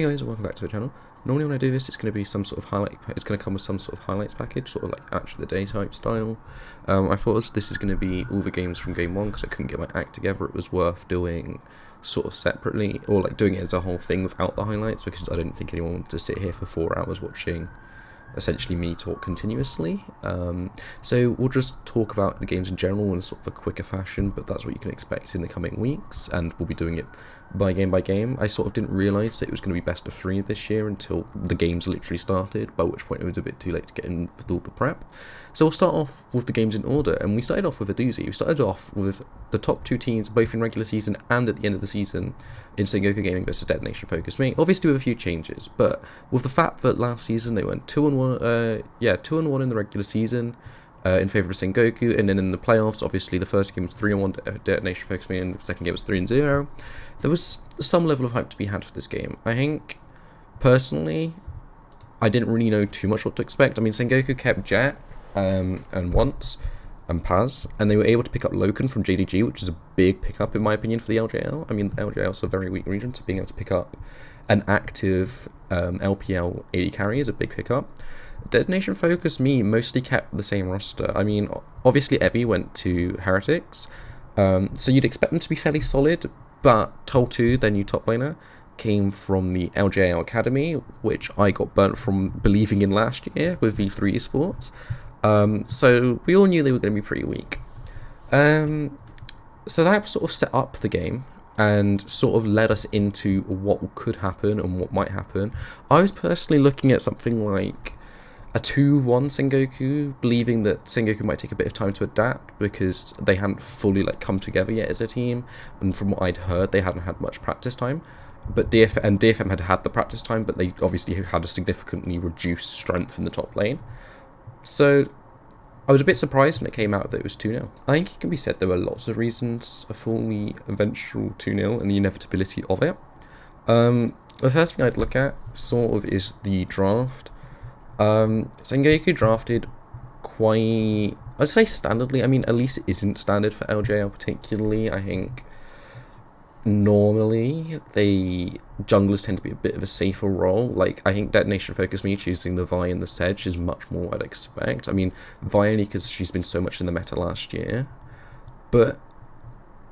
Hey guys, welcome back to the channel. Normally when I do this, it's going to be some sort of highlight. It's going to come with some sort of highlights package, sort of like Match of the Day type style. I thought this is going to be all the games from game one because I couldn't get my act together. It was worth doing sort of separately, or like doing it as a whole thing without the highlights, because I didn't think anyone wanted to sit here for 4 hours watching essentially me talk continuously. So we'll just talk about the games in general in sort of a quicker fashion, but that's what you can expect in the coming weeks, and we'll be doing it by game. I sort of didn't realise that it was going to be best of 3 this year until the games literally started, by which point it was a bit too late to get in with all the prep. So we'll start off with the games in order, and we started off with a doozy. We started off with the top 2 teams, both in regular season and at the end of the season, in Sengoku Gaming versus Detonation Focus Me. Obviously with a few changes, but with the fact that last season they went 2-1, 2-1 in the regular season, in favour of Sengoku, and then in the playoffs, obviously the first game was 3-1 Detonation Focus Me, and the second game was 3-0. There was some level of hype to be had for this game. I think, personally, I didn't really know too much what to expect. I mean, Sengoku kept Jet, and Once, and Paz, and they were able to pick up Loken from JDG, which is a big pickup in my opinion for the LJL. I mean, the LJL is a very weak region, so being able to pick up an active LPL AD carry is a big pickup. Detonation Focus Me mostly kept the same roster. I mean, obviously Evie went to Heretics, so you'd expect them to be fairly solid, but Tol2, their new top laner, came from the LJL Academy, which I got burnt from believing in last year with V3 Esports. So we all knew they were going to be pretty weak. So that sort of set up the game and sort of led us into what could happen and what might happen. I was personally looking at something like a 2-1 Sengoku, believing that Sengoku might take a bit of time to adapt because they hadn't fully come together yet as a team, and from what I'd heard, they hadn't had much practice time. But DFM had the practice time, but they obviously had a significantly reduced strength in the top lane. So I was a bit surprised when it came out that it was 2-0. I think it can be said there were lots of reasons for the eventual 2-0 and the inevitability of it. The first thing I'd look at sort of is the draft. Sengoku drafted quite, I'd say standardly. I mean, at least it isn't standard for LJL particularly. I think normally junglers tend to be a bit of a safer role. Like, I think Detonation Focus Me choosing the Vi and the Sedge is much more what I'd expect. I mean, Vi only because she's been so much in the meta last year, but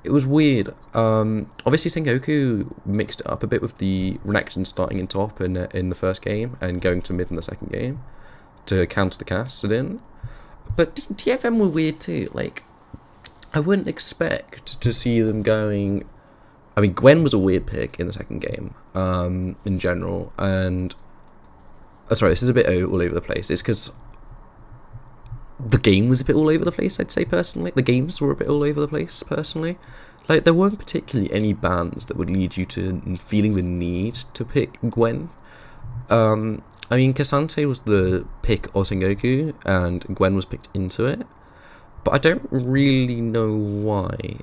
it was weird. Obviously Sengoku mixed it up a bit with the Renekton starting in top in the first game and going to mid in the second game to counter the Kassadin. But TFM were weird too. Like, I wouldn't expect to see them going. I mean, Gwen was a weird pick in the second game, in general, and sorry, this is a bit all over the place. It's because the game was a bit all over the place, I'd say, personally. The games were a bit all over the place, personally. Like, there weren't particularly any bans that would lead you to feeling the need to pick Gwen. I mean, Cassante was the pick of Sengoku, and Gwen was picked into it, but I don't really know why.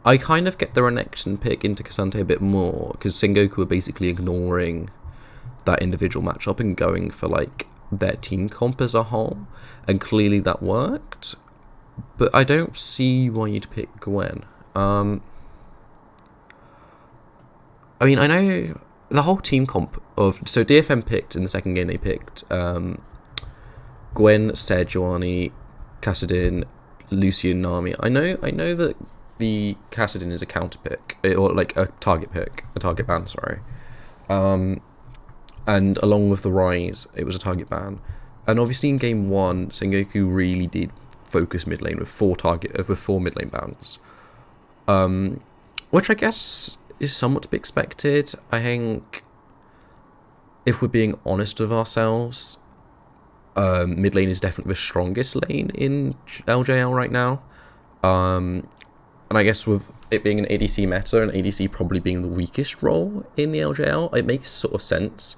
I kind of get the Renekton pick into Cassante a bit more, because Sengoku were basically ignoring that individual matchup and going for, like, their team comp as a whole, and clearly that worked, but I don't see why you'd pick Gwen. I mean, I know the whole team comp of, so DFM picked in the second game, they picked Gwen, Sejuani, Kassadin, Lucian, Nami. I know that the Kassadin is a counter pick, or like a target ban, sorry. And along with the Rise, it was a target ban. And obviously in game 1, Sengoku really did focus mid lane with 4 mid lane bans. Which I guess is somewhat to be expected. I think, if we're being honest with ourselves, mid lane is definitely the strongest lane in LJL right now. And I guess with it being an ADC meta and ADC probably being the weakest role in the LJL, it makes sort of sense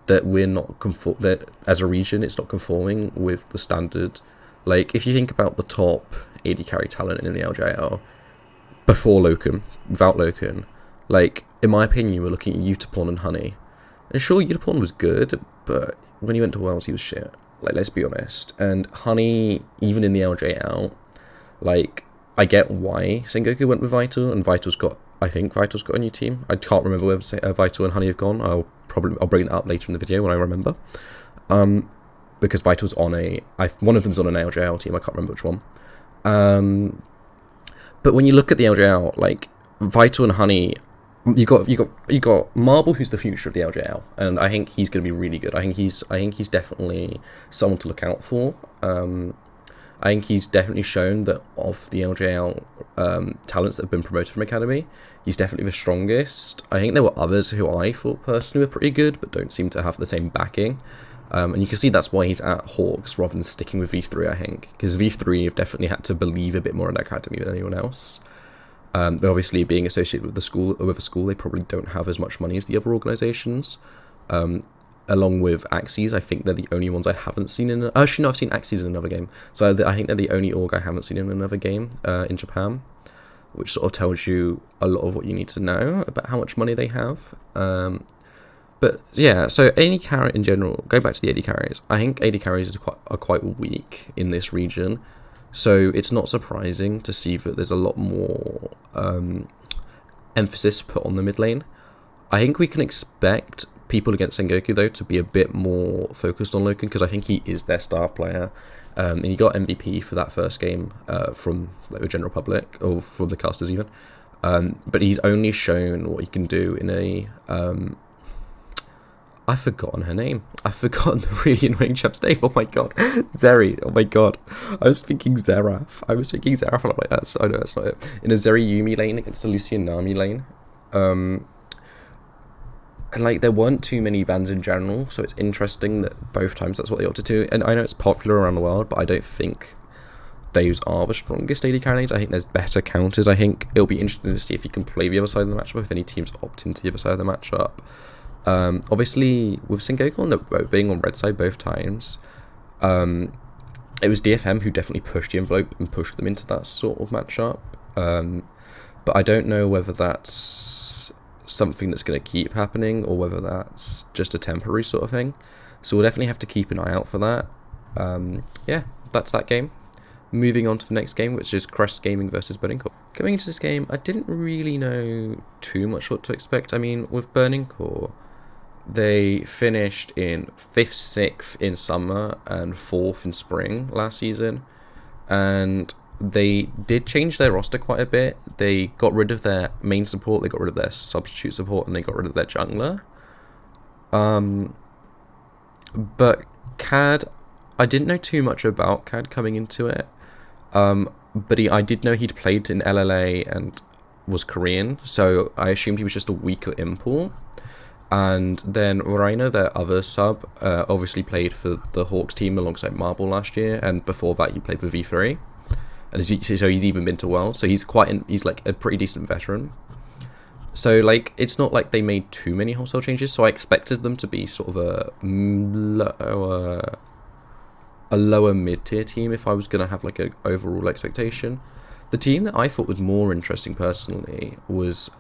that we're not that as a region it's not conforming with the standard. Like, if you think about the top AD carry talent in the LJL before Loken, without Loken, like, in my opinion, we're looking at Utapon and Honey. And sure, Utapon was good, but when he went to Worlds, he was shit. Like, let's be honest. And Honey, even in the LJL, like, I get why Sengoku went with Vital, and I think Vital's got a new team. I can't remember whether Vital and Honey have gone. I'll I'll bring it up later in the video when I remember. Because Vital's on one of them's on an LJL team. I can't remember which one. But when you look at the LJL, like Vital and Honey, you got Marble, who's the future of the LJL, and I think he's going to be really good. I think he's definitely someone to look out for. I think he's definitely shown that of the LJL talents that have been promoted from Academy, he's definitely the strongest. I think there were others who I thought personally were pretty good, but don't seem to have the same backing. And you can see that's why he's at Hawks rather than sticking with V3, I think. Because V3 have definitely had to believe a bit more in the Academy than anyone else. But obviously, being associated with a school, they probably don't have as much money as the other organisations. Along with Axes, I think they're the only ones I haven't seen in... Actually, no, I've seen Axes in another game. So I think they're the only org I haven't seen in another game in Japan. Which sort of tells you a lot of what you need to know about how much money they have. But yeah, so AD carry in general, going back to the AD carries, I think AD carries are quite weak in this region. So it's not surprising to see that there's a lot more emphasis put on the mid lane. I think we can expect people against Sengoku, though, to be a bit more focused on Loken, because I think he is their star player. And he got MVP for that first game from the general public, or from the casters even. But he's only shown what he can do in a... I've forgotten her name. I've forgotten the really annoying chap's name. Oh my god. Zeri. Oh my god. I was thinking Xerath. And I'm like, that's not it. In a Zeri Yumi lane against a Lucian Nami lane. And like, there weren't too many bans in general, so it's interesting that both times that's what they opted to. And I know it's popular around the world, but I don't think those are the strongest AD carry lanes. I think there's better counters. I think it'll be interesting to see if you can play the other side of the matchup, if any teams opt into the other side of the matchup. Obviously, with Sengoku being on red side both times, it was DFM who definitely pushed the envelope and pushed them into that sort of matchup. But I don't know whether that's something that's going to keep happening or whether that's just a temporary sort of thing. So we'll definitely have to keep an eye out for that. Yeah, that's that game. Moving on to the next game, which is Crest Gaming versus Burning Core. Coming into this game, I didn't really know too much what to expect. I mean, with Burning Core, they finished in 5th, 6th in summer and 4th in spring last season. And they did change their roster quite a bit. They got rid of their main support, they got rid of their substitute support, and they got rid of their jungler. But CAD, I didn't know too much about CAD coming into it. But I did know he'd played in LLA and was Korean, so I assumed he was just a weaker import. And then Reina, their other sub, obviously played for the Hawks team alongside Marble last year, and before that he played for V3. And so he's even been to Worlds, so he's like a pretty decent veteran. So like, it's not like they made too many wholesale changes, so I expected them to be sort of a lower mid-tier team if I was going to have like an overall expectation. The team that I thought was more interesting personally was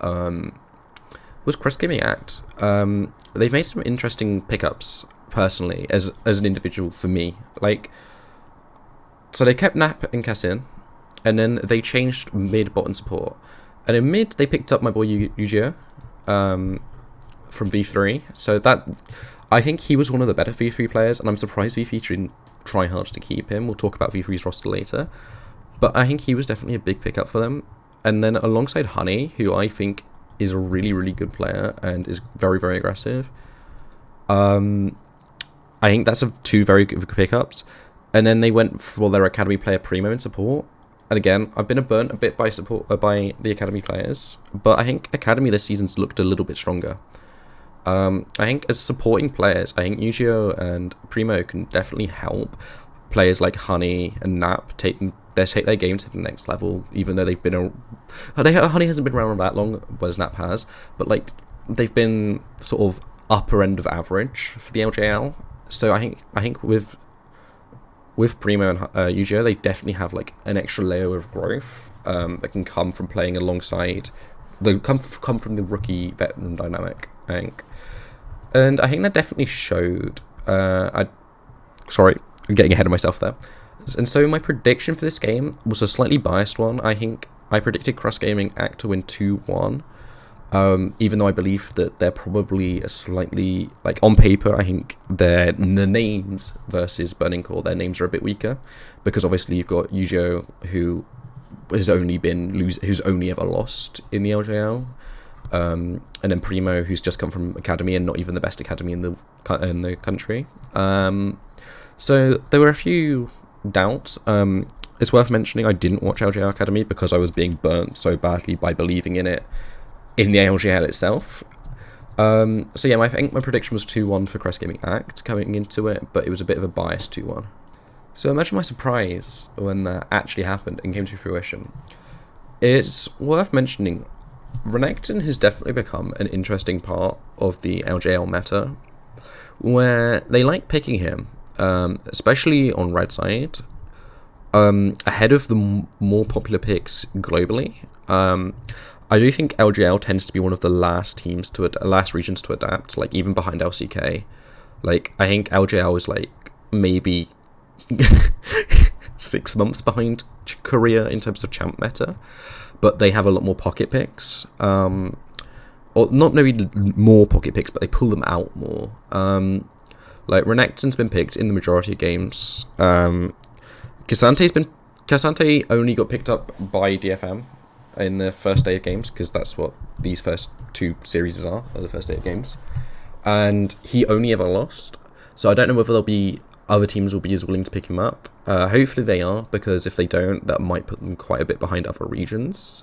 Crest Gaming Act. They've made some interesting pickups personally as an individual for me. Like, so they kept Nap and Cassin, and then they changed mid, bot, and support. And in mid, they picked up my boy Yujiro from V3. So that, I think he was one of the better V3 players, and I'm surprised V3 didn't try hard to keep him. We'll talk about V3's roster later. But I think he was definitely a big pickup for them. And then alongside Honey, who I think is a really, really good player and is very, very aggressive. I think that's two very good pickups. And then they went for their academy player Primo in support. And again, I've been burnt a bit by by the academy players, but I think academy this season's looked a little bit stronger. I think as supporting players, I think Yujiro and Primo can definitely help players like Honey and Nap take their game to the next level, even though they've been Honey hasn't been around that long, whereas Nap has, but like they've been sort of upper end of average for the LJL. So I think with Primo and Yujiro, they definitely have like an extra layer of growth that can come from playing alongside come from the rookie veteran dynamic, I think. And I think that definitely showed. Sorry, I'm getting ahead of myself there. And so my prediction for this game was a slightly biased one. I think I predicted Cross Gaming Act to win 2-1. Even though I believe that they're probably a slightly, like, on paper, I think the names versus Burning Core, their names are a bit weaker, because obviously you've got Yu-Gi-Oh, who has only who's only ever lost in the LJL, and then Primo, who's just come from academy and not even the best academy in the country. So there were a few doubts. It's worth mentioning I didn't watch LJL Academy because I was being burnt so badly by believing in it in the LJL itself. So yeah, I think my prediction was 2-1 for Crest Gaming Act coming into it, but it was a bit of a biased 2-1. So imagine my surprise when that actually happened and came to fruition. It's worth mentioning, Renekton has definitely become an interesting part of the LJL meta, where they like picking him, especially on red side, ahead of the more popular picks globally. I do think LJL tends to be one of the last regions to adapt, like even behind LCK. Like, I think LJL is like maybe 6 months behind Korea in terms of champ meta, but they have a lot more pocket picks. Or not maybe more pocket picks, but they pull them out more. Like, Renekton's been picked in the majority of games. Cassante only got picked up by DFM in the first day of games, because that's what these first 2 series are the first day of games, and he only ever lost. So I don't know whether other teams will be as willing to pick him up. Hopefully they are, because if they don't, that might put them quite a bit behind other regions,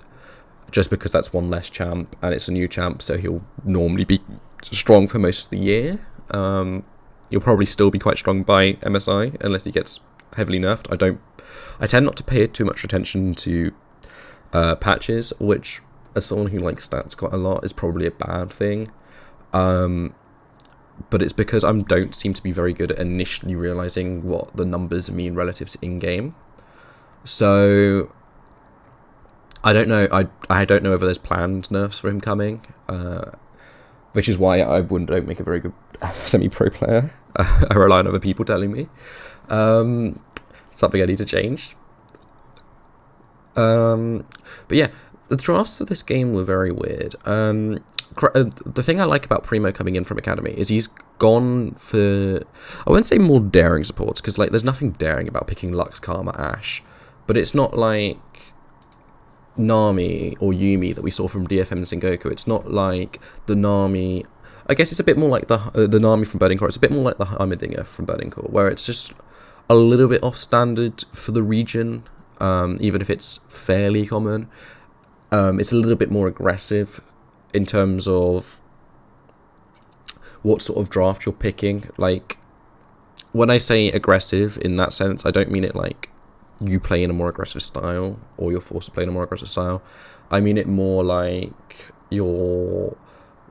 just because that's one less champ and it's a new champ, so he'll normally be strong for most of the year. He'll probably still be quite strong by MSI unless he gets heavily nerfed. I tend not to pay too much attention to patches, which, as someone who likes stats quite a lot, is probably a bad thing. But it's because I don't seem to be very good at initially realizing what the numbers mean relative to in-game. So I don't know. I don't know whether there's planned nerfs for him coming, which is why I don't make a very good semi-pro player. I rely on other people telling me. Something I need to change. But yeah, the drafts of this game were very weird. The thing I like about Primo coming in from Academy is he's gone for, I wouldn't say more daring supports, because like there's nothing daring about picking Lux, Karma, Ashe, but it's not like Nami or Yumi that we saw from DFM and Sengoku. It's not like the Nami. I guess it's a bit more like the Nami from Burning Core. It's a bit more like the Heimerdinger from Burning Core, where it's just a little bit off standard for the region, even if it's fairly common. It's a little bit more aggressive in terms of what sort of draft you're picking. Like, when I say aggressive in that sense, I don't mean it like you play in a more aggressive style or you're forced to play in a more aggressive style. I mean it more like you're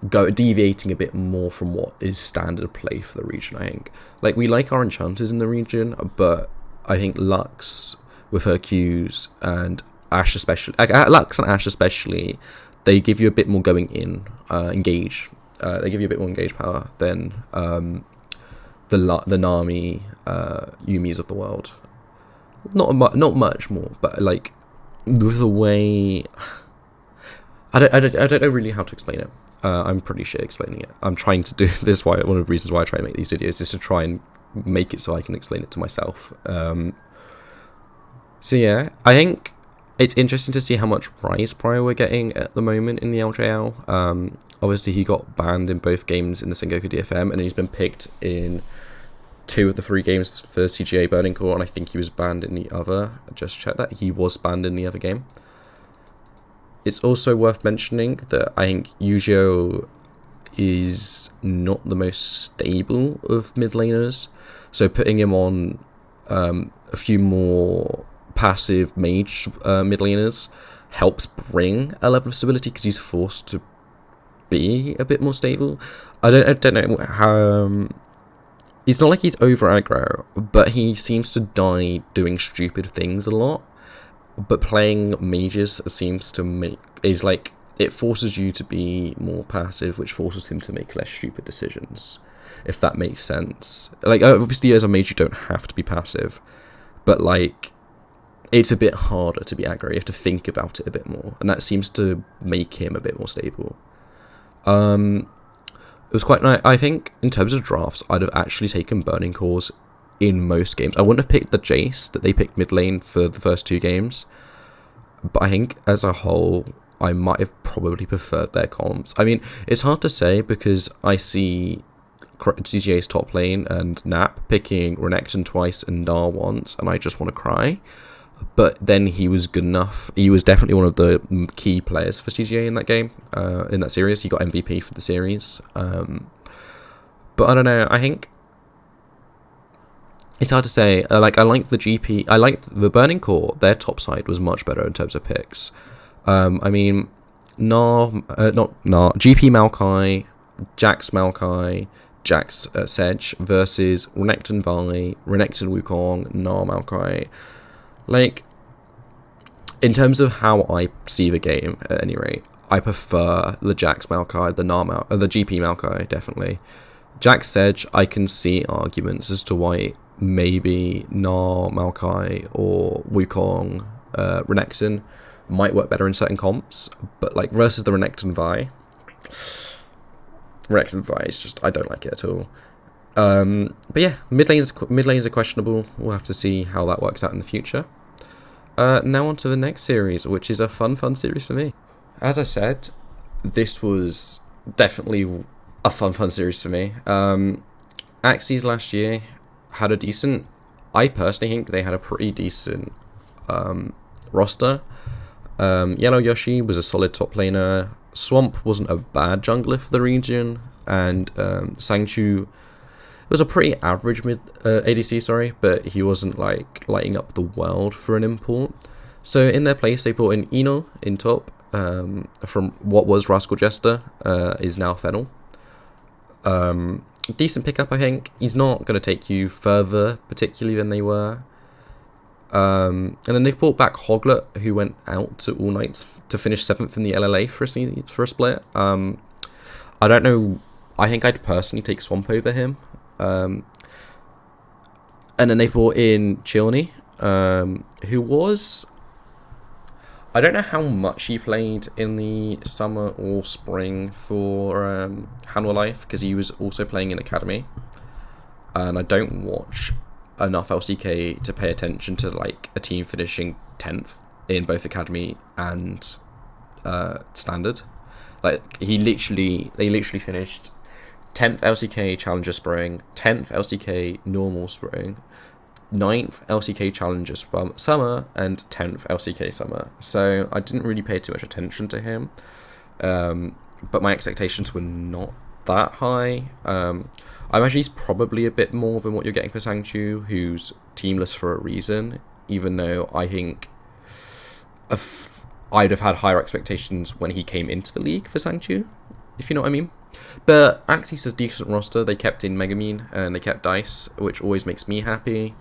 deviating a bit more from what is standard play for the region, I think. Like, we like our enchanters in the region, but I think Lux with her Qs and Ashe especially, Lux and Ashe especially, they give you a bit more going in, engage. They give you a bit more engage power than the Nami, Yumis of the world. Not much more, but like the way I don't know really how to explain it. I'm pretty shit explaining it. I'm trying to do this. One of the reasons why I try to make these videos is to try and make it so I can explain it to myself. So yeah, I think it's interesting to see how much Rise Prior we're getting at the moment in the LJL. Obviously, he got banned in both games in the Sengoku DFM, and he's been picked in 2 of the 3 games for CGA Burning Core, and I think he was banned in the other. I just checked that. He was banned in the other game. It's also worth mentioning that I think Yu-Gi-Oh is not the most stable of mid laners, so putting him on a few more passive mage mid laners helps bring a level of stability, because he's forced to be a bit more stable. I don't know how. It's not like he's over aggro, but he seems to die doing stupid things a lot. But playing mages seems to it forces you to be more passive, which forces him to make less stupid decisions, if that makes sense. Like, obviously as a mage you don't have to be passive, but like, it's a bit harder to be aggro. You have to think about it a bit more, and that seems to make him a bit more stable. It was quite nice. I think in terms of drafts, I'd have actually taken Burning Cores in most games. I wouldn't have picked the Jace that they picked mid lane for the first 2 games, but I think as a whole, I might have probably preferred their comps. I mean, it's hard to say because I see CGA's top lane and Nap picking Renekton twice and Dar once, and I just want to cry. But then he was good enough. He was definitely one of the key players for CGA in that game, in that series. He got MVP for the series. But I don't know. I think it's hard to say. I like the GP. I liked the Burning Core. Their top side was much better in terms of picks. I mean, GP Maokai, Jax Maokai, Jax Sedge versus Renekton Valley, Renekton Wukong, Gnar Maokai. Like, in terms of how I see the game, at any rate, I prefer the Jax Maokai, the GP Maokai, definitely. Jax Sedge, I can see arguments as to why maybe Gnar Maokai or Wukong Renekton might work better in certain comps, but like versus the Renekton Vi is just, I don't like it at all. But yeah, mid lanes are questionable. We'll have to see how that works out in the future. Now on to the next series, which is a fun series for me. As I said, this was definitely a fun series for me. Axies last year had a decent, I personally think they had a pretty decent roster. Yellow Yoshi was a solid top laner. Swamp wasn't a bad jungler for the region, and Sangchu was a pretty average ADC, but he wasn't like lighting up the world for an import. So in their place, they brought in Eno in top, from what was Rascal Jester, is now Fennel. Decent pickup, I think. He's not going to take you further, particularly than they were. And then they've brought back Hoglet, who went out to All Knights to finish 7th in the LLA for a split. I don't know. I think I'd personally take Swamp over him. And then they brought in Chilney, who was, I don't know how much he played in the summer or spring for Hanwha Life, because he was also playing in Academy, and I don't watch enough LCK to pay attention to like a team finishing 10th in both Academy and Standard. Like they literally finished 10th LCK Challenger Spring, 10th LCK Normal Spring, 9th LCK Challenger Summer, and 10th LCK Summer. So I didn't really pay too much attention to him, but my expectations were not that high. I imagine he's probably a bit more than what you're getting for Sangchu, who's teamless for a reason, even though I think I'd have had higher expectations when he came into the league for Sangchu, if you know what I mean. But Axies has a decent roster. They kept in Megumin and they kept Dice, which always makes me happy.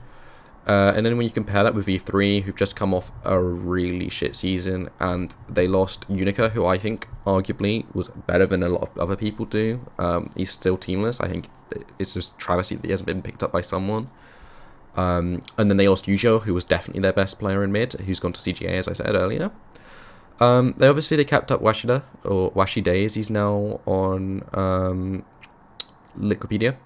And then when you compare that with V3, who've just come off a really shit season, and they lost Unica, who I think arguably was better than a lot of other people do. He's still teamless. I think it's just travesty that he hasn't been picked up by someone. And then they lost Yujo, who was definitely their best player in mid, who's gone to CGA, as I said earlier. They kept up Washida, or Washi Days. He's now on Liquipedia,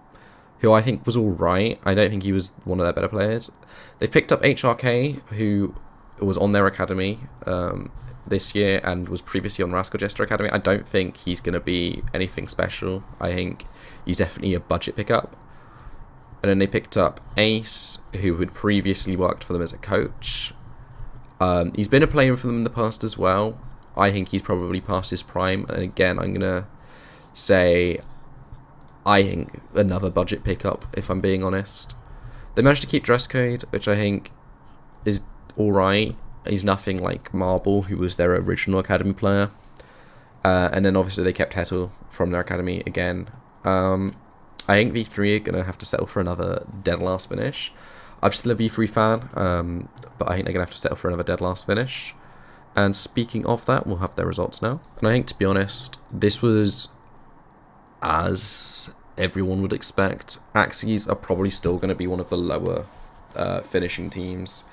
who I think was alright. I don't think he was one of their better players. They picked up HRK, who was on their academy this year and was previously on Rascal Jester Academy. I don't think he's going to be anything special. I think he's definitely a budget pickup. And then they picked up Ace, who had previously worked for them as a coach. He's been a player for them in the past as well. I think he's probably past his prime. And again, I'm going to say, I think another budget pickup, if I'm being honest. They managed to keep Dress Code, which I think is alright. He's nothing like Marble, who was their original academy player. And then obviously they kept Hetal from their academy again. I think V3 are going to have to settle for another dead last finish. I'm still a V3 fan, but I think they're going to have to settle for another dead last finish. And speaking of that, we'll have their results now. And I think, to be honest, this was as everyone would expect. Axies are probably still going to be one of the lower finishing teams,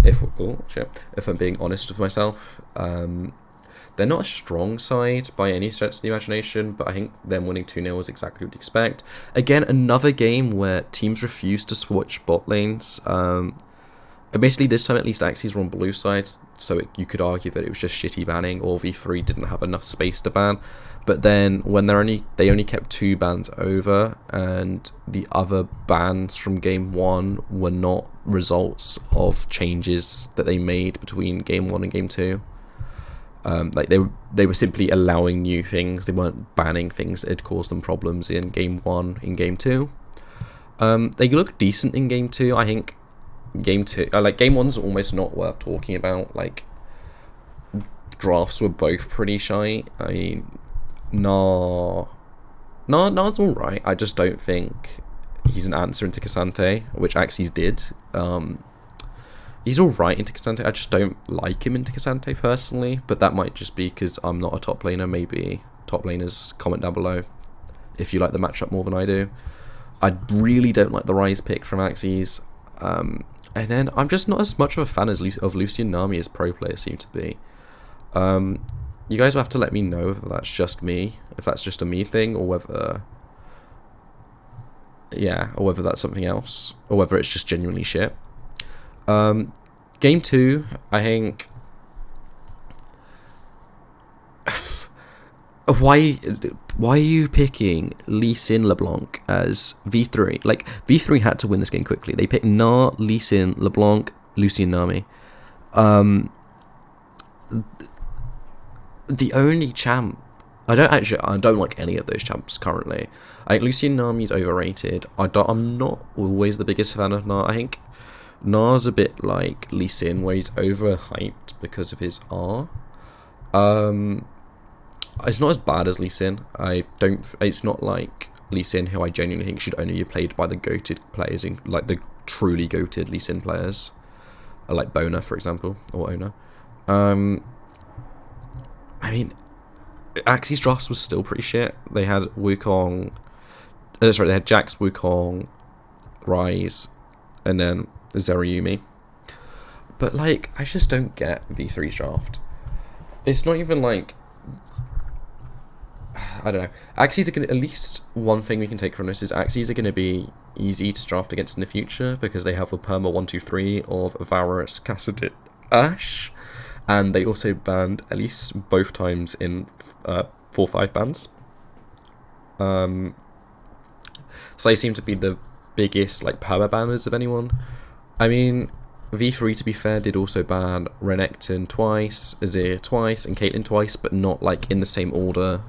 if I'm being honest with myself. They're not a strong side by any stretch of the imagination, but I think them winning 2-0 is exactly what you'd expect. Again, another game where teams refuse to switch bot lanes. Basically, this time at least Axies were on blue sides, so you could argue that it was just shitty banning, or V3 didn't have enough space to ban. But then when they only kept 2 bans over, and the other bans from game 1 were not results of changes that they made between game 1 and game 2. Like they were simply allowing new things. They weren't banning things that had caused them problems in game 1, in game 2. They look decent in game 2. I think game 2, like game 1's almost not worth talking about. Like, drafts were both pretty shy. I mean, Nars alright. I just don't think he's an answer into Cassante, which Axies did. He's alright into Cassante. I just don't like him into Cassante personally, but that might just be because I'm not a top laner. Maybe top laners, comment down below if you like the matchup more than I do. I really don't like the Rise pick from Axies. And then I'm just not as much of a fan of Lucian Nami as pro players seem to be. You guys will have to let me know if that's just me, if that's just a me thing, or whether that's something else, or whether it's just genuinely shit. Game 2, I think. Why are you picking Lee Sin LeBlanc as V3? Like, V3 had to win this game quickly. They picked Gnar, Lee Sin, LeBlanc, Lucian Nami. The only champ I don't like any of those champs currently. I think Lucian Nami's overrated. I'm not always the biggest fan of Gnar. I think Gnar's a bit like Lee Sin, where he's overhyped because of his R. It's not as bad as Lee Sin. It's not like Lee Sin, who I genuinely think should only be played by the goated players, like the truly goated Lee Sin players, like Bona, for example, or Ona. I mean, Axies drafts was still pretty shit. They had Wukong. They had Jax, Wukong, Rise, and then Zerayumi. But like, I just don't get V3's draft. It's not even like, I don't know. Axies are gonna, at least one thing we can take from this is Axies are gonna be easy to draft against in the future because they have the perma 1-2-3 of Varus, Kassadin, Ashe. And they also banned at least both times in 4-5 bans. So they seem to be the biggest like perma banners of anyone. I mean, V3, to be fair, did also ban Renekton twice, Azir twice, and Caitlyn twice, but not like in the same order.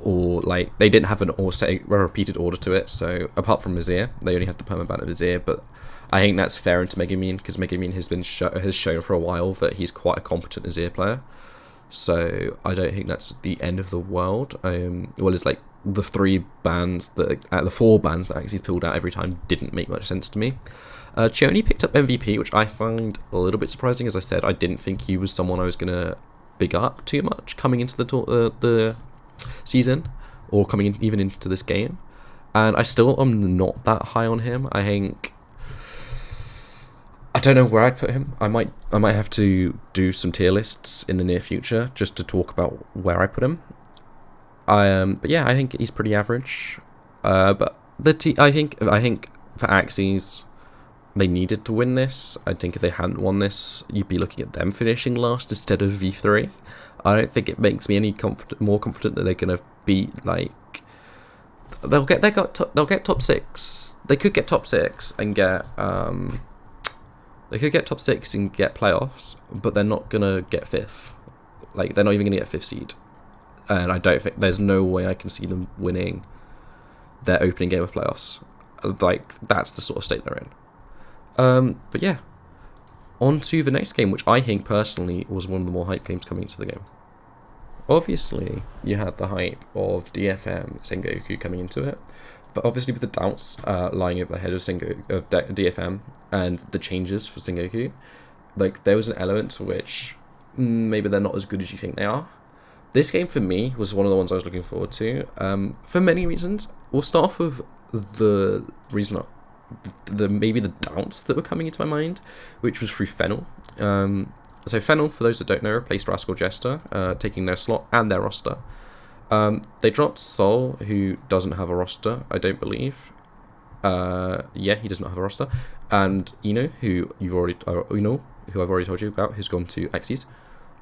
Or like they didn't have a repeated order to it. So apart from Azir, they only had the perma ban of Azir, but I think that's fair into Megumin because Megumin has shown for a while that he's quite a competent Azir player. So I don't think that's the end of the world. Well, it's like the 4 bans that Axies pulled out every time didn't make much sense to me. Chioni picked up MVP, which I find a little bit surprising. As I said, I didn't think he was someone I was gonna big up too much coming into the season, or coming in even into this game. And I still am not that high on him. I don't know where I'd put him. I might have to do some tier lists in the near future just to talk about where I put him. But yeah, I think he's pretty average. But I think for Axies, they needed to win this. I think if they hadn't won this, you'd be looking at them finishing last instead of V3. I don't think it makes me any more confident that they're gonna be like. They'll get top 6. They could get top 6 and get They could get top 6 and get playoffs, but they're not gonna get 5th. Like, they're not even gonna get 5th seed. And I don't think there's no way I can see them winning their opening game of playoffs. Like, that's the sort of state they're in. But yeah, on to the next game, which I think personally was one of the more hype games coming into the game. Obviously, you had the hype of DFM Sengoku coming into it, but obviously with the doubts lying over the head of DFM and the changes for Sengoku, like, there was an element to which maybe they're not as good as you think they are. This game for me was one of the ones I was looking forward to, for many reasons. We'll start off with the reason, maybe the doubts that were coming into my mind, which was through Fennel. So Fennel, for those that don't know, replaced Rascal Jester, taking their slot and their roster. They dropped Sol, who doesn't have a roster, I don't believe. Yeah, he does not have a roster. And Eno, who I've already told you about, who's gone to Axes.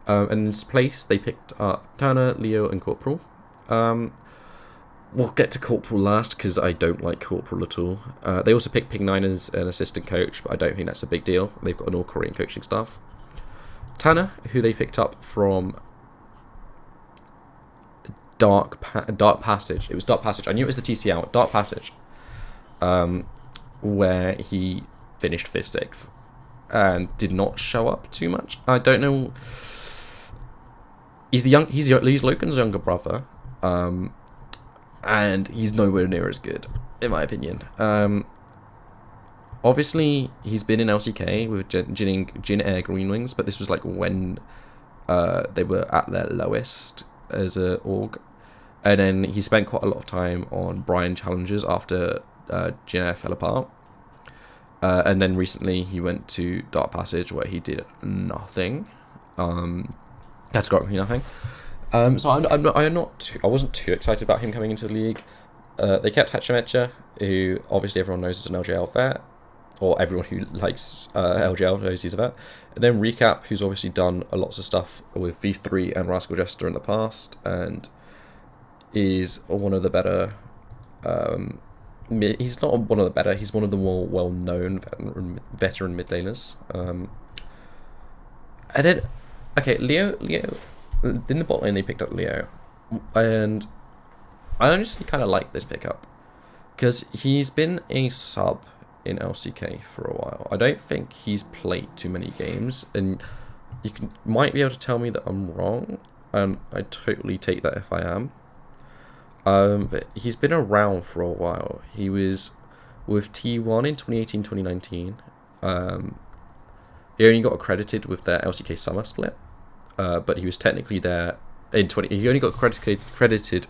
And in his place, they picked up Tanner, Leo, and Corporal. We'll get to Corporal last, because I don't like Corporal at all. They also picked Pig9 as an assistant coach, but I don't think that's a big deal. They've got an all-Korean coaching staff. Tanner, who they picked up from Dark Passage. It was Dark Passage. I knew it was the TCL. Dark Passage. Where he finished 5th, 6th. And did not show up too much. I don't know. He's Logan's younger brother. And he's nowhere near as good, in my opinion. Obviously, he's been in LCK with Jin Air Green Wings, but this was like when they were at their lowest as a org. And then he spent quite a lot of time on Brian Challenges after Jin Air fell apart. And then recently he went to Dark Passage, where he did nothing. Categorically nothing. So I wasn't too excited about him coming into the league. They kept Hachamecha, who obviously everyone knows is an LJL vet, or everyone who likes LJL knows he's a vet. And then Recap, who's obviously done lots of stuff with V3 and Rascal Jester in the past, and is one of the better. He's not one of the better. He's one of the more well-known veteran mid laners. And then, okay, Leo. In the bot lane, they picked up Leo, and I honestly kind of like this pickup because he's been a sub in LCK for a while. I don't think he's played too many games, and you might be able to tell me that I'm wrong, and I totally take that if I am. But he's been around for a while. He was with T1 in 2018-2019. He only got accredited with their LCK summer split. But he was technically there in he only got credited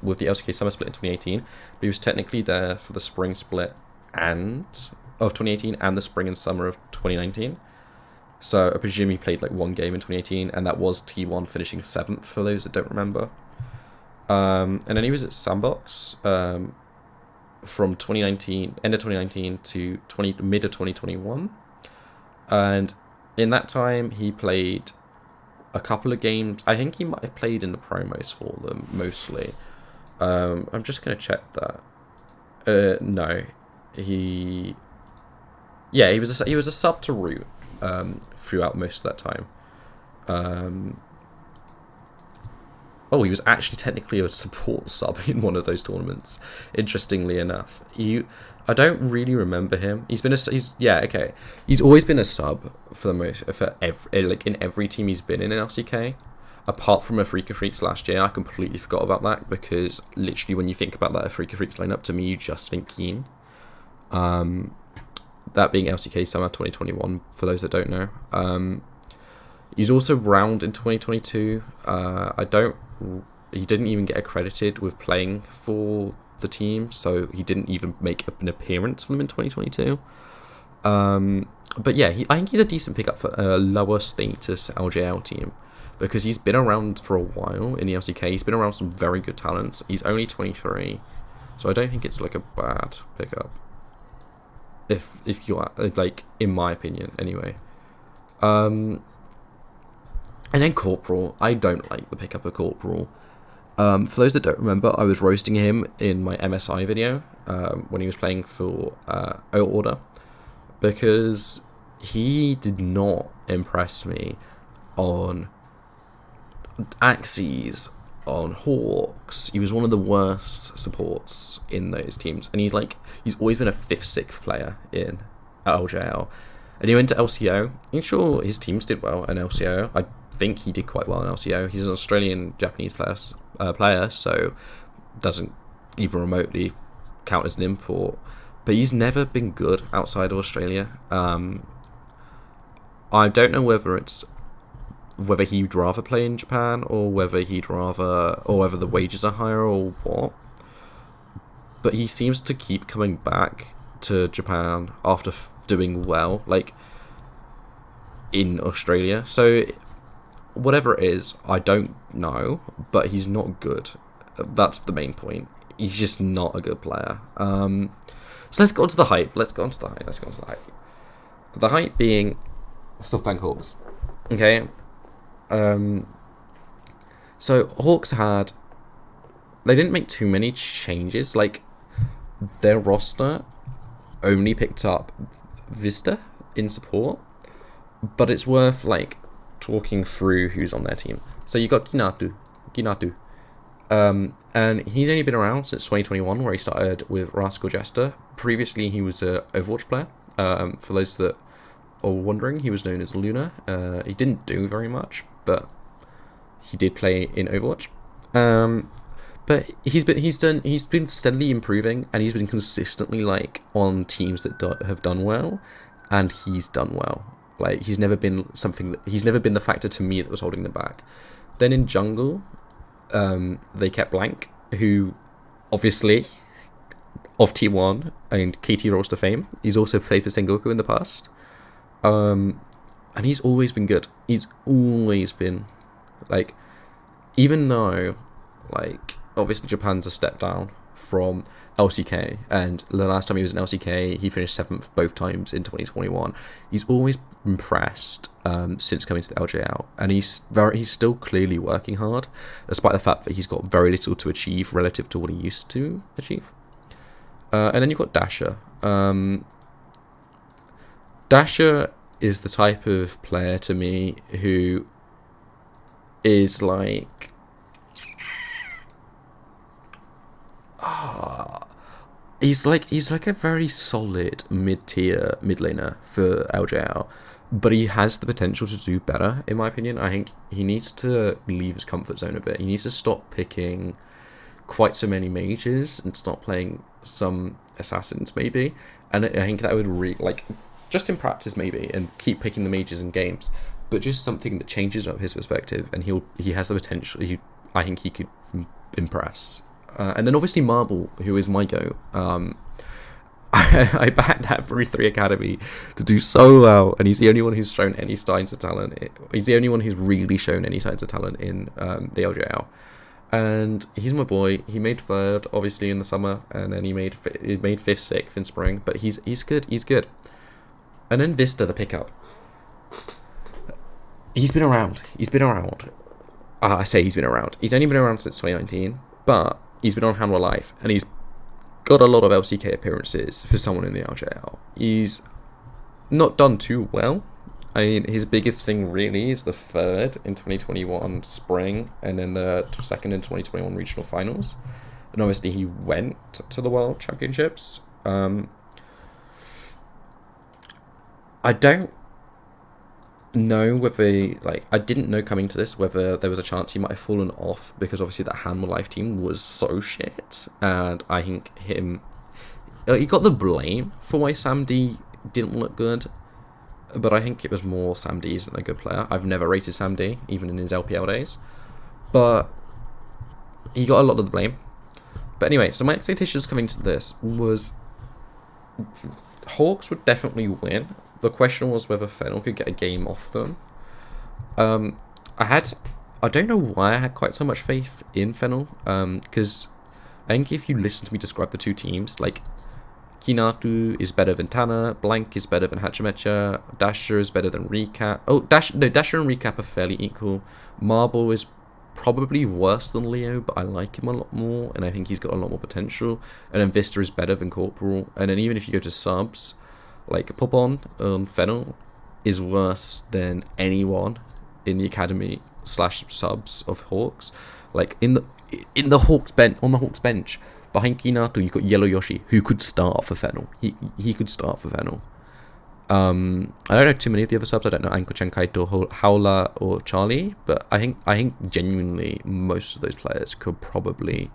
with the LCK summer split in 2018, but he was technically there for the spring split of 2018 and the spring and summer of 2019. So I presume he played like one game in 2018, and that was T1 finishing 7th for those that don't remember. And then he was at Sandbox from 2019, end of 2019 to mid of 2021, and in that time he played a couple of games. I think he might have played in the promos for them mostly. I'm just gonna check that. No, he was a sub to Root throughout most of that time. Oh, he was actually technically a support sub in one of those tournaments. Interestingly enough, I don't really remember him. He's always been a sub for in every team he's been in LCK, apart from a Freaka Freaks last year. I completely forgot about that because literally when you think about that Freaka Freaks lineup, to me you just think Keen. That being LCK Summer 2021 for those that don't know. He's also round in 2022. He didn't even get accredited with playing for the team, so he didn't even make an appearance for them in 2022. But yeah, I think he's a decent pickup for a lower status LJL team because he's been around for a while in the LCK. He's been around some very good talents. He's only 23, so I don't think it's like a bad pickup. If you are, like, in my opinion, anyway. And then Corporal, I don't like the pickup of Corporal. For those that don't remember, I was roasting him in my MSI video when he was playing for Order, because he did not impress me on Axes, on Hawks. He was one of the worst supports in those teams, and he's always been a 5th, 6th player in LJL. And he went to LCO. I'm sure his teams did well in LCO. I think he did quite well in LCO. He's an Australian-Japanese player, so doesn't even remotely count as an import. But he's never been good outside of Australia. I don't know whether he'd rather play in Japan or whether the wages are higher or what. But he seems to keep coming back to Japan after doing well, like in Australia. So whatever it is, I don't know, but he's not good. That's the main point. He's just not a good player. So let's go on to the hype. The hype being SoftBank Hawks. Okay. So Hawks they didn't make too many changes. Like, their roster only picked up Vista in support, but it's worth like talking through who's on their team. So you got Ginatu. And he's only been around since 2021, where he started with Rascal Jester. Previously, he was an Overwatch player. For those that are wondering, he was known as Luna. He didn't do very much, but he did play in Overwatch. But he's been steadily improving, and he's been consistently like on teams that have done well, and he's done well. Like, he's never been the factor to me that was holding them back. Then in jungle, they kept Blank, who obviously of T1 and KT Rolls to fame. He's also played for Sengoku in the past, and he's always been good. He's always been like, even though like obviously Japan's a step down from LCK, and the last time he was in LCK, he finished 7th both times in 2021. He's always impressed since coming to the LJL, and he's still clearly working hard, despite the fact that he's got very little to achieve relative to what he used to achieve. And then you've got Dasher. Dasher is the type of player to me who is like, he's like a very solid mid laner for LJL, but he has the potential to do better, in my opinion. I think he needs to leave his comfort zone a bit. He needs to stop picking quite so many mages and start playing some assassins, maybe. And I think that would like, just in practice maybe, and keep picking the mages in games, but just something that changes up his perspective, and he has the potential. I think he could impress. And then obviously Marble, who is my go. I backed that 3 Academy to do so well, and he's the only one who's shown any signs of talent. He's the only one who's really shown any signs of talent in the LJL. And he's my boy. He made 3rd, obviously, in the summer, and then he made 5th, 6th in spring. But he's good. He's good. And then Vista, the pickup. He's been around. I say he's been around. He's only been around since 2019, but he's been on Hanwha Live, and he's got a lot of LCK appearances for someone in the LJL. He's not done too well. I mean, his biggest thing really is the 3rd in 2021 spring, and then the 2nd in 2021 regional finals. And obviously he went to the World Championships. I don't know whether, like, I didn't know coming to this whether there was a chance he might have fallen off, because obviously that Hanwha Life team was so shit, and I think he got the blame for why Sam D didn't look good, but I think it was more Sam D isn't a good player. I've never rated Sam D, even in his LPL days, but he got a lot of the blame. But anyway, so my expectations coming to this was Hawks would definitely win. The question was whether Fennel could get a game off them. I don't know why I had quite so much faith in Fennel, because I think if you listen to me describe the two teams, like, Kinatu is better than Tana, Blank is better than Hachimecha, Dasher is better than Recap. Dasher and Recap are fairly equal. Marble is probably worse than Leo, but I like him a lot more, and I think he's got a lot more potential. And then Vista is better than Corporal. And then even if you go to subs, like Popon Fennel is worse than anyone in the academy / subs of Hawks. Like in the Hawks bench, on the Hawks bench, behind Kinatu, you've got Yellow Yoshi, who could start for Fennel. He could start for Fennel. I don't know too many of the other subs. I don't know Anko-chan, Kaito, Howler, or Charlie, but I think genuinely most of those players could probably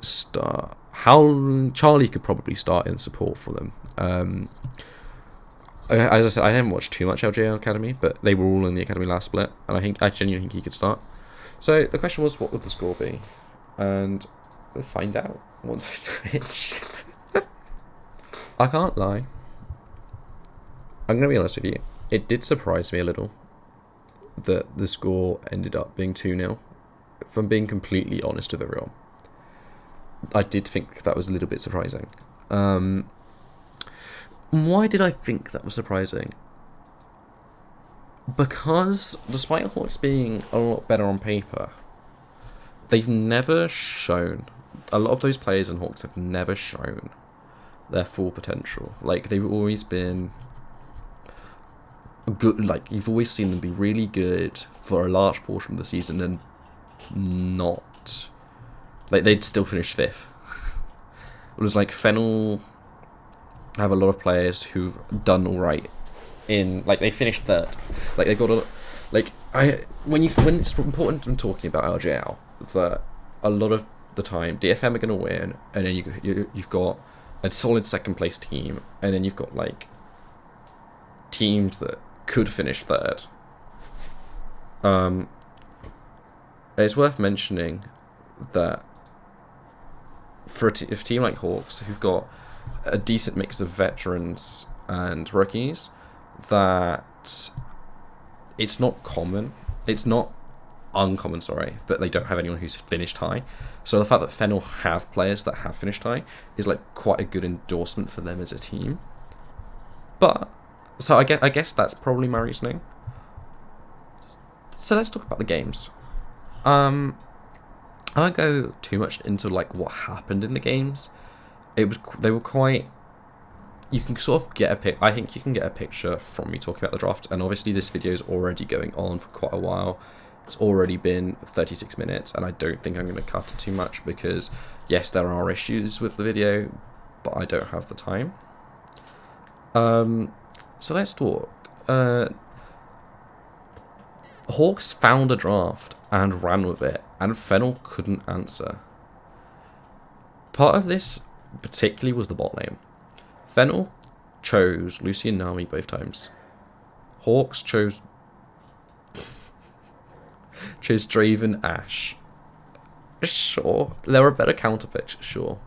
start. Charlie could probably start in support for them. As I said, I haven't watched too much LJL Academy, but they were all in the Academy last split, and I genuinely think he could start. So the question was, what would the score be? And we'll find out once I switch. I can't lie. I'm going to be honest with you. It did surprise me a little that the score ended up being 2-0. If I'm being completely honest with everyone, I did think that was a little bit surprising. Why did I think that was surprising? Because despite Hawks being a lot better on paper, they've never shown, a lot of those players in Hawks have never shown their full potential. Like, they've always been good, like, you've always seen them be really good for a large portion of the season and not, like, they'd still finish 5th. It was like Fennel have a lot of players who've done alright in, like, they finished 3rd. Like, they got a, like, when it's important when talking about LJL, that a lot of the time DFM are going to win, and then you've got a solid 2nd place team, and then you've got, like, teams that could finish 3rd. It's worth mentioning that for a team like Hawks, who've got a decent mix of veterans and rookies, that it's not uncommon, that they don't have anyone who's finished high. So the fact that Fennel have players that have finished high is, like, quite a good endorsement for them as a team. But so I guess that's probably my reasoning. So let's talk about the games. I won't go too much into, like, what happened in the games. They were quite. You can sort of get I think you can get a picture from me talking about the draft, and obviously this video is already going on for quite a while. It's already been 36 minutes, and I don't think I'm going to cut it too much because, yes, there are issues with the video, but I don't have the time. So let's talk. Hawks found a draft and ran with it, and Fennel couldn't answer. Part of this particularly was the bot lane. Fennel chose Lucy and Nami both times. Hawks chose Draven Ashe. Sure, there were better counter picks, sure.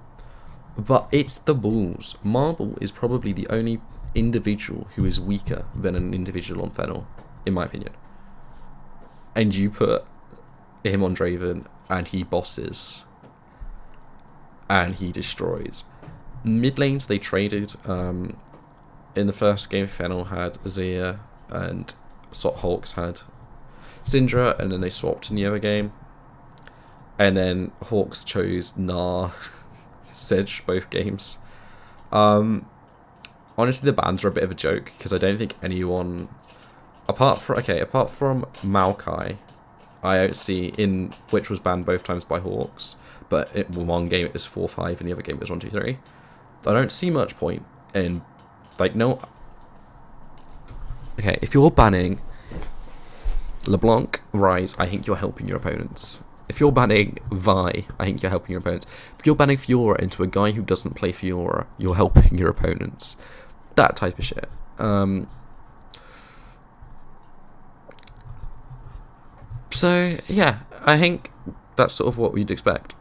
But it's the Bulls. Marble is probably the only individual who is weaker than an individual on Fennel, in my opinion. And you put him on Draven, and he bosses. And he destroys. Mid lanes, they traded. In the first game, Fennel had Azir, and Hawks had Syndra, and then they swapped in the other game. And then Hawks chose Gnar, Sedge both games. Honestly, the bans are a bit of a joke, because I don't think anyone, apart from Maokai, I don't see, which was banned both times by Hawks, but in one game it was 4-5, and the other game it was 1-2-3. I don't see much point in, like, no. Okay, if you're banning LeBlanc, Ryze, I think you're helping your opponents. If you're banning Vi, I think you're helping your opponents. If you're banning Fiora into a guy who doesn't play Fiora, you're helping your opponents. That type of shit. So, yeah, I think that's sort of what we'd expect.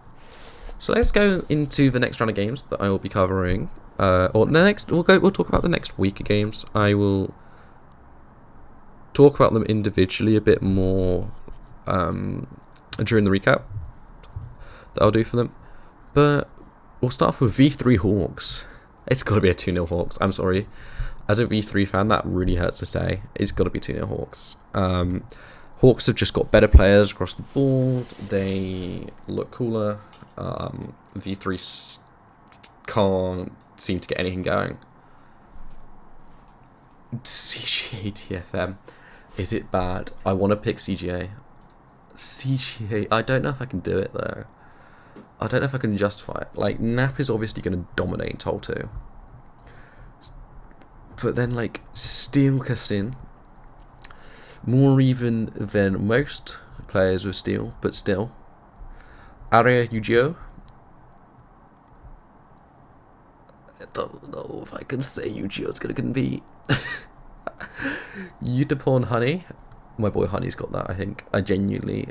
So let's go into the next round of games that I will be covering. We'll talk about the next week of games. I will talk about them individually a bit more during the recap that I'll do for them. But we'll start off with V3 Hawks. It's got to be a 2-0 Hawks. I'm sorry. As a V3 fan, that really hurts to say. It's got to be 2-0 Hawks. Hawks have just got better players across the board. They look cooler. V3 can't seem to get anything going. CGA TFM. Is it bad? I want to pick CGA. CGA. I don't know if I can do it, though. I don't know if I can justify it. Like, Nap is obviously going to dominate Tol2. But then, like, Steel Cassin, more even than most players with Steel, but still. Area Yu-Gi-Oh! I don't know if I can say Yu-Gi-Oh! It's going to compete. Utapon Honey. My boy Honey's got that, I think. I genuinely...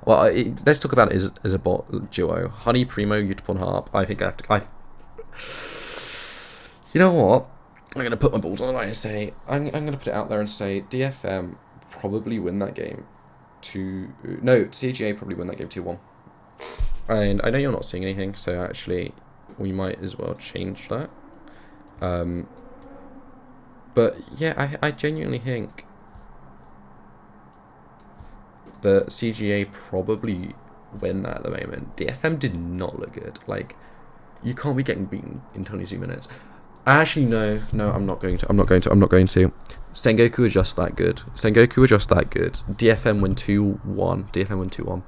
Well, let's talk about it as a bot duo. Honey, Primo, Utapon Harp. I think I have to... You know what? I'm going to put my balls on the line and say... I'm going to put it out there and say DFM probably win that game. CGA probably win that game 2-1. And I know you're not seeing anything, so actually we might as well change that. But yeah, I genuinely think that CGA probably win that at the moment. DFM did not look good. Like, you can't be getting beaten in 22 minutes. Actually, no, I'm not going to. Sengoku are just that good. DFM win 2-1.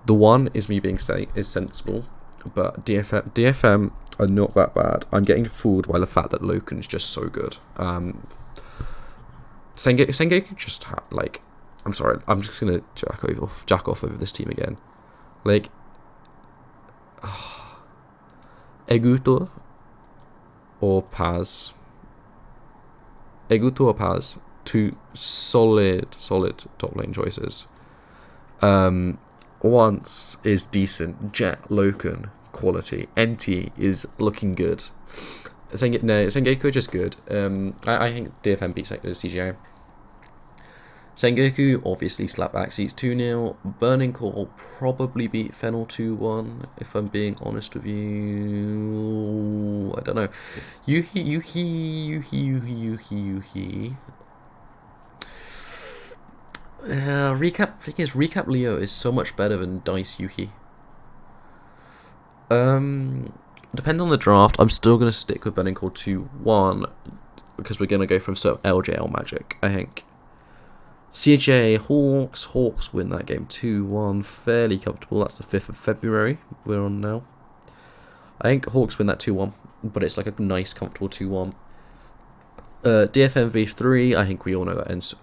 The one is me being sensible, but DFM are not that bad. I'm getting fooled by the fact that Loken is just so good. Sengoku just like, I'm sorry, I'm just gonna jack off over this team again. Like, Eguto or Paz. Two solid top lane choices. Once is decent. Jet, Loken, quality. NT is looking good. Sengoku are just good. I think DFM beats CGI. Sengoku obviously slap Axies 2-0. Burning Call probably beat Fennel 2-1, if I'm being honest with you. I don't know. Yuhi. Recap Leo is so much better than Dice Yuhi. Depends on the draft. I'm still going to stick with Burning Call 2-1, because we're going to go from LJL magic, I think. CJ Hawks win that game 2-1, fairly comfortable. That's the 5th of February we're on now. I think Hawks win that 2-1, but it's like a nice comfortable 2-1. DFM v3, I think we all know that ends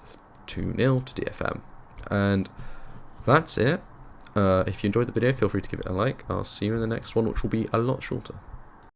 2-0 to DFM. And that's it. If you enjoyed the video, feel free to give it a like. I'll see you in the next one, which will be a lot shorter.